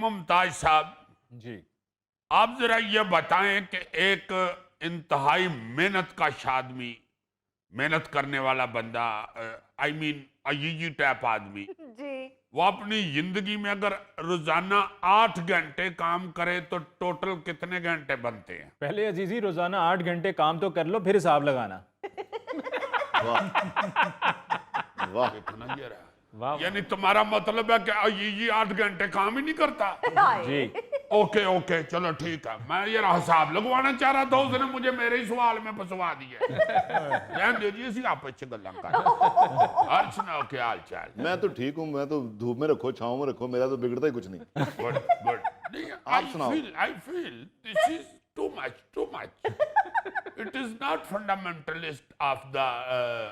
मुमताज साहब, جی آپ ذرا یہ بتائیں کہ ایک انتہائی محنت کش آدمی، محنت کرنے والا بندہ، آئی مین ایجی ٹائپ آدمی، جی وہ اپنی زندگی میں اگر روزانہ 8 گھنٹے کام کرے تو ٹوٹل کتنے گھنٹے بنتے ہیں؟ پہلے عزیزی روزانہ 8 گھنٹے کام تو کر لو پھر حساب لگانا. واہ اتنا یہ رہا. واہ یعنی تمہارا مطلب ہے کہ ایجی 8 گھنٹے کام ہی نہیں کرتا؟ جی اوکے اوکے چلو ٹھیک ہے، میں یہ حساب لگوانا چاہ رہا تھا، اس نے مجھے میرے ہی سوال میں پھنسوا دیا. رہن دیجیے اسی آپ اچھے گلاں کر. اور سناؤ کیا حال چال؟ میں تو ٹھیک ہوں، میں تو دھوپ میں رکھو چھاؤں میں رکھو، میرا تو بگڑتا ہی کچھ نہیں. Good good. آپ سناؤ. I feel this is too much. It is not fundamentalist of the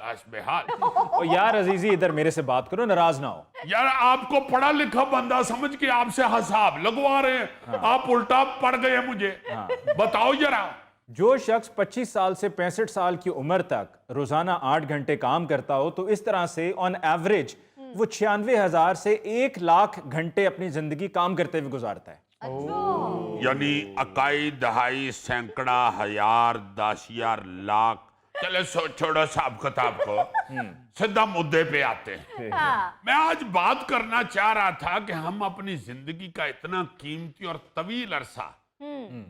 Ashbehal. او یار عزیزی ادھر میرے سے بات کرو، ناراض نہ ہو. یار آپ کو پڑھا لکھا بندہ سمجھ کے آپ سے حساب لگوا رہے ہیں، آپ الٹا پڑ گئے مجھے. بتاؤ ذرا. جو شخص 25 سال سے 65 سال کی عمر تک روزانہ 8 گھنٹے کام کرتا ہو تو اس طرح سے آن ایوریج وہ 96,000 سے 1,00,000 گھنٹے اپنی زندگی کام کرتے ہوئے گزارتا ہے. یعنی اکائی دہائی سینکڑا ہزار 10,000 لاکھ. چلے چھوڑو صاحب کتاب کو، سیدھا مدعے پہ آتے ہیں. میں آج بات کرنا چاہ رہا تھا کہ ہم اپنی زندگی کا اتنا قیمتی اور طویل عرصہ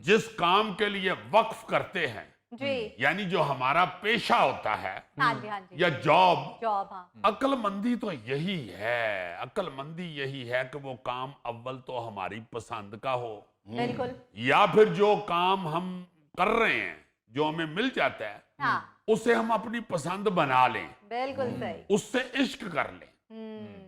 جس کام کے لیے وقف کرتے ہیں، جی یعنی جو ہمارا پیشہ ہوتا ہے ہاں جی ہاں جی یا جاب، جاب ہاں عقل مندی تو یہی ہے، عقل مندی یہی ہے کہ وہ کام اول تو ہماری پسند کا ہو، بالکل یا پھر جو کام ہم کر رہے ہیں جو ہمیں مل جاتا ہے ہاں اسے ہم اپنی پسند بنا لیں، بالکل صحیح اس سے عشق کر لیں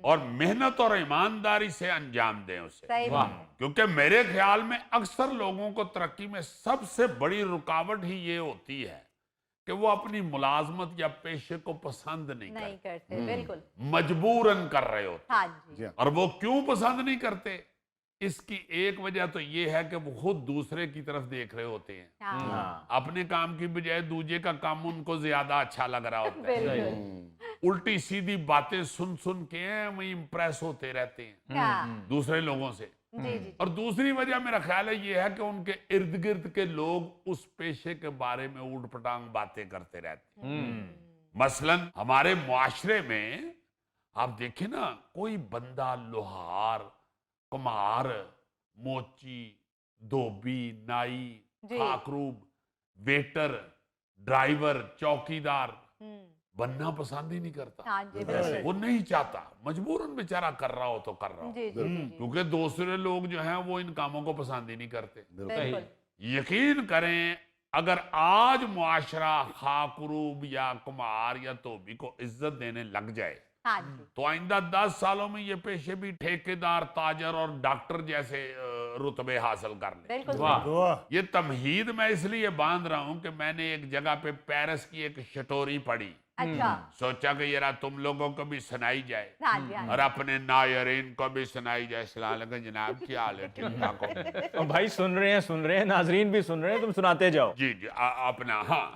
اور محنت اور ایمانداری سے انجام دیں اسے. صحیح بات ہے. کیونکہ میرے خیال میں اکثر لوگوں کو ترقی میں سب سے بڑی رکاوٹ ہی یہ ہوتی ہے کہ وہ اپنی ملازمت یا پیشے کو پسند نہیں نہیں کرتے، کرتے بالکل مجبوراً کر رہے ہوتے. ہاں جی اور وہ کیوں پسند نہیں کرتے؟ اس کی ایک وجہ تو یہ ہے کہ وہ خود دوسرے کی طرف دیکھ رہے ہوتے ہیں، ہاں اپنے کام کی بجائے دوسرے کا کام ان کو زیادہ اچھا لگ رہا ہوتا ہے. بالکل الٹی سیدھی باتیں سن سن کے وہی امپریس ہوتے رہتے ہیں ہاں دوسرے لوگوں سے. جی جی اور دوسری وجہ میرا خیال ہے یہ ہے کہ ان کے ارد گرد کے لوگ اس پیشے کے بارے میں اوٹ پٹانگ باتیں کرتے رہتے ہیں. مثلا ہمارے معاشرے میں آپ دیکھیں نا، کوئی بندہ لوہار، کمہار، موچی، دھوبی، نائی، جی. خاکروب، ویٹر، ڈرائیور، چوکیدار ہوں بننا پسند ہی نہیں کرتا. ہاں جی بالکل وہ نہیں چاہتا، مجبوراً بیچارہ کر رہا ہو تو کر رہا ہو، جی جی جی کیونکہ دوسرے لوگ جو ہیں وہ ان کاموں کو پسند ہی نہیں کرتے. بالکل یقین کریں اگر آج معاشرہ خاکروب یا کمہار یا دھوبی کو عزت دینے لگ جائے ہاں جی تو آئندہ 10 سالوں میں یہ پیشے بھی ٹھیکیدار، تاجر اور ڈاکٹر جیسے رتبے حاصل کر لیں. بالکل یہ تمہید میں اس لیے باندھ رہا ہوں کہ میں نے ایک جگہ پہ پیرس کی ایک شٹوری پڑھی، اچھا سوچا کہ یہ تم لوگوں کو بھی سنائی جائے ہاں جی ہاں اور اپنے ناظرین کو بھی سنائی جائے. السلام علیکم جناب، کیا حال ہے؟ ٹھیک ٹھاک ہو؟ بھائی سن رہے ہیں ناظرین بھی سن رہے ہیں، تم سناتے جاؤ. جی جی اپنا. ہاں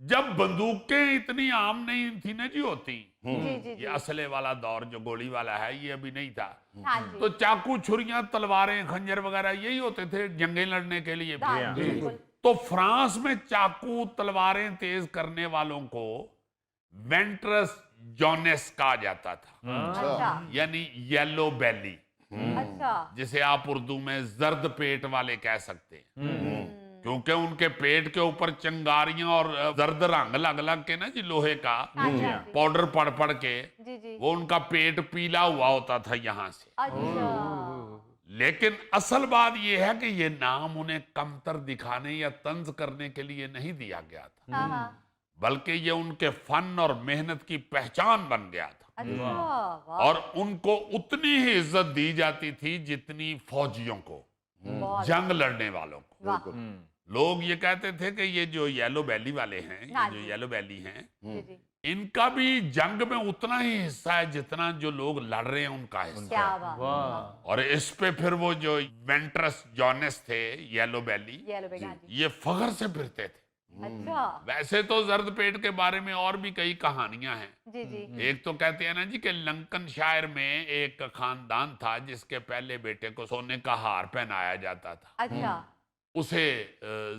جب بندوقیں اتنی عام نہیں تھی نا جی ہوتی، جی جی جی یہ اسلحے والا دور جو گولی والا ہے یہ ابھی نہیں تھا، ہاں جی تو چاقو، چھریاں، تلواریں، خنجر وغیرہ یہی ہوتے تھے جنگیں لڑنے کے لیے. ہاں جی بالکل تو فرانس میں چاقو تلواریں تیز کرنے والوں کو وینٹرس جونیس کہا جاتا تھا، اچھا یعنی یلو بیلی، اچھا جسے آپ اردو میں زرد پیٹ والے کہہ سکتے ہیں، کیونکہ ان کے پیٹ کے اوپر چنگاریاں اور زرد رنگ لگ لگ کے نا جی لوہے کا ہاں جی ہاں جی پاؤڈر پڑ پڑ کے جی جی وہ ان کا پیٹ پیلا ہوا ہوتا تھا یہاں سے. اچھا لیکن اصل بات یہ ہے کہ یہ نام انہیں کمتر دکھانے یا طنز کرنے کے لیے نہیں دیا گیا تھا، ہاں ہاں بلکہ یہ ان کے فن اور محنت کی پہچان بن گیا تھا. اچھا واہ اور ان کو اتنی ہی عزت دی جاتی تھی جتنی فوجیوں کو، بہت جنگ لڑنے والوں کو. واہ لوگ یہ کہتے تھے کہ یہ جو یلو بیلی والے ہیں، ہاں یہ جو جی. یلو بیلی ہیں، جی جی ان کا بھی جنگ میں اتنا ہی حصہ ہے جتنا جو لوگ لڑ رہے ہیں ان کا حصہ. کیا بات اور اس پہ پھر وہ جو وینٹرس جونس تھے یلو بیلی، یہ لو بیگا جی یہ فخر سے پھرتے تھے अच्छा वैसे तो जर्द पेट के बारे में और भी कई कहानियां हैं। जी जी एक तो कहते हैं ना जी कि लंकनशायर में एक खानदान था जिसके पहले बेटे को सोने का हार पहनाया जाता था, अच्छा उसे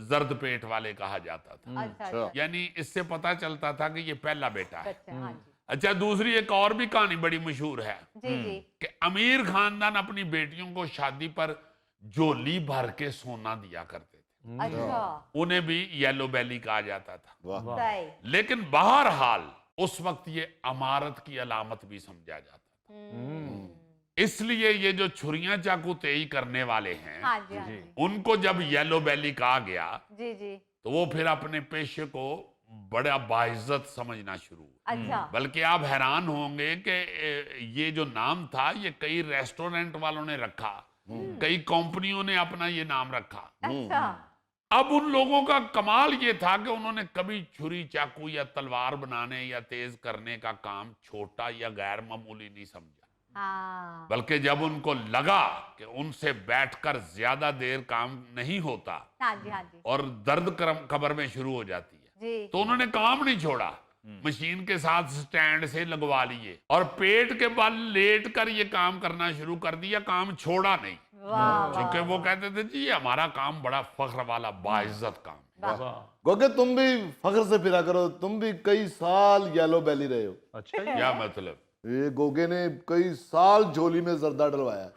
जर्द पेट वाले कहा जाता था। अच्छा अच्छा यानी इससे पता चलता था कि ये पहला बेटा है। बच्चा हाँ जी अच्छा, दूसरी एक और भी कहानी बड़ी मशहूर है जी जी कि अमीर खानदान अपनी बेटियों को शादी पर झोली भर के सोना दिया करते थे। अच्छा उन्हें भी येलो बेली कहा जाता था। वाह सही लेकिन बहरहाल उस वक्त ये अमारत की अलामत भी समझा जाता था। इसलिए ये जो छुरियां चाकू तेई करने वाले हैं, हाँ जी हाँ जी उनको जब येलो बेली कहा गया जी जी तो वो फिर अपने पेशे को बड़ा बाइज्जत समझना शुरू हुआ। अच्छा बल्कि आप हैरान होंगे कि ये जो नाम था ये कई रेस्टोरेंट वालों ने रखा, कई कंपनियों ने अपना ये नाम रखा। अच्छा अब उन लोगों का कमाल ये था कि उन्होंने कभी छुरी चाकू या तलवार बनाने या तेज करने का काम छोटा या गैर मामूली नहीं समझा। हाँ बल्कि जब उनको लगा कि उनसे बैठकर ज्यादा देर काम नहीं होता हाँ जी और दर्द कमर में शुरू हो जाती है, जी तो उन्होंने काम नहीं छोड़ा, मशीन के साथ स्टैंड से लगवा लिए और पेट के बल लेट कर ये काम करना शुरू कर दिया, काम छोड़ा नहीं। वाह क्योंकि वो कहते थे जी ये हमारा काम बड़ा फख्र वाला बाइज्जत काम है। गोगे तुम भी फख्र से फिरा करो, तुम भी कई साल येलो बेली रहे हो। अच्छा जी। क्या मतलब? ये गोगे ने कई साल झोली में जर्दा डलवाया।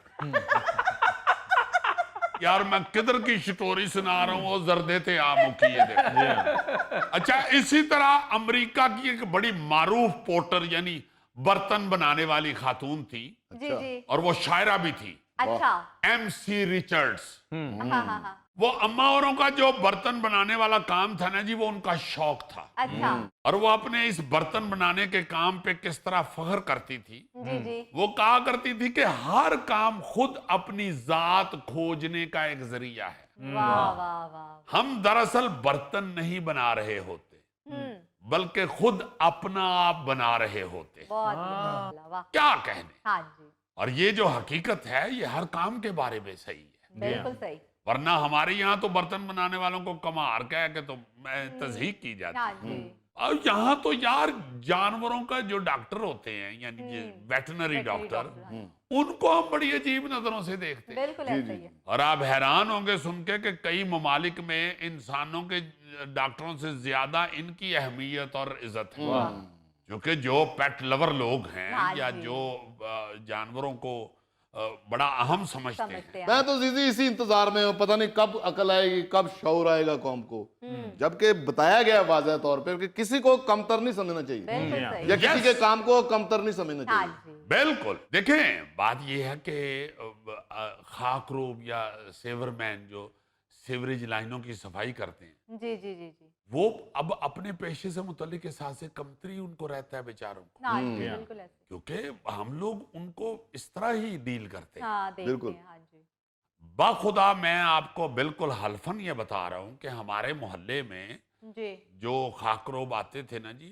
यार मैं किधर की स्टोरी सुना रहा हूँ, वो जर्दे थे आमों की ये देखो। अच्छा, इसी तरह अमेरिका की एक बड़ी मारूफ पोर्टर यानी बर्तन बनाने वाली खातून थी जी जी और वो शायरा भी थी, अच्छा MC रिचर्ड्स। हाँ हाँ हाँ वो अम्मा औरों का जो बर्तन बनाने वाला काम था ना जी, वो उनका शौक था अच्छा और वो अपने इस बर्तन बनाने के काम पे किस तरह फख्र करती थी। जी जी वो कहा करती थी कि हर काम खुद अपनी जात खोजने का एक जरिया है। वाह वाह वाह हम दरअसल बर्तन नहीं बना रहे होते, बल्कि खुद अपना आप बना रहे होते। बहुत बढ़िया, वाह क्या कहने। हाँ जी और ये जो हकीकत है ये हर काम के बारे में सही है, बिल्कुल सही वरना हमारे यहाँ तो बर्तन बनाने वालों को कमार कह के तो तजहीक की जाती हाँ है। जी और यहाँ तो यार जानवरों का जो डॉक्टर होते हैं यानी वेटनरी वेटनरी डॉक्टर, डॉक्टर, हाँ। उनको हम बड़ी अजीब नजरों से देखते हैं। बिल्कुल ऐसा ही है और आप हैरान होंगे सुन के कि कई ममालिक में इंसानों के डॉक्टरों से ज्यादा इनकी अहमियत और इज्जत है। क्योंकि जो पेट लवर लोग हैं हाँ या जी। जो जानवरों को बड़ा अहम समझते हैं, समझते हैं मैं तो जीजी इसी इंतजार में हूँ, पता नहीं कब अकल आएगी, कब शौर आएगा कौम को। जबकि बताया गया वाज़ह तौर पे कि किसी को कमतर नहीं समझना चाहिए बिल्कुल सही या किसी Yes. के काम को कमतर नहीं समझना हाँ चाहिए। जी बिल्कुल। देखें बात यह है कि खाकरूब या सेवरमैन जो सीवरेज लाइनों की सफाई करते हैं, जी जी जी जी वो अब अपने पेशे से मुतल्लिक एहसास से कमतरी उनको रहता है बेचारों को, हाँ जी बिल्कुल ऐसे क्योंकि हम लोग उनको इस तरह ही डील करते हैं। हाँ देखते बिल्कुल। हैं हाँ जी बाखुदा मैं आपको बिल्कुल हल्फन ये बता रहा हूँ कि हमारे मोहल्ले में जी जो खाकरोब आते थे ना जी,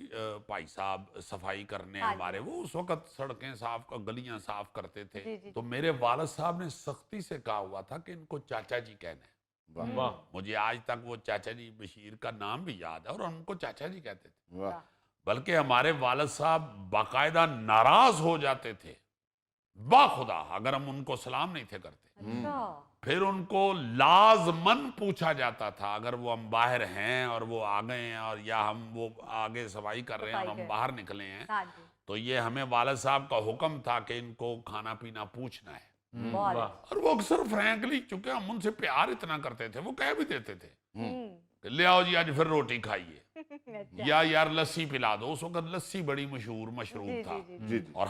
भाई साहब सफाई करने हाँ जी। हमारे, वो उस वक्त सड़कें साफ गलियां साफ करते थे। जी, जी, तो मेरे वालिद साहब ने सख्ती से कहा हुआ था कि इनको चाचा जी कहना है। वाह मुझे आज तक वो चाचा जी बशीर का नाम भी याद है और हम उनको चाचा जी कहते थे। वाह। बल्कि हमारे वालिद साहब बाकायदा नाराज हो जाते थे बाखुदा अगर हम उनको सलाम नहीं थे करते। अच्छा फिर उनको लाजमन पूछा जाता था, अगर वो हम बाहर हैं और वो आ गए हैं और या हम वो आगे सफाई कर रहे हैं और सफाई हम कर- बाहर निकले हैं, हाँ जी तो ये हमें वालिद साहब का हुक्म था कि इनको खाना पीना पूछना है। बहुत और वो अक्सर फ्रैंकली, चूंकि हम उनसे प्यार इतना करते थे, वो कह भी देते थे हम्म, कि ले आओ जी आज फिर रोटी खाइए अच्छा या यार लस्सी पिला दो। उस वक्त लस्सी बड़ी मशहूर मशरूब जी था जी जी जी जी। और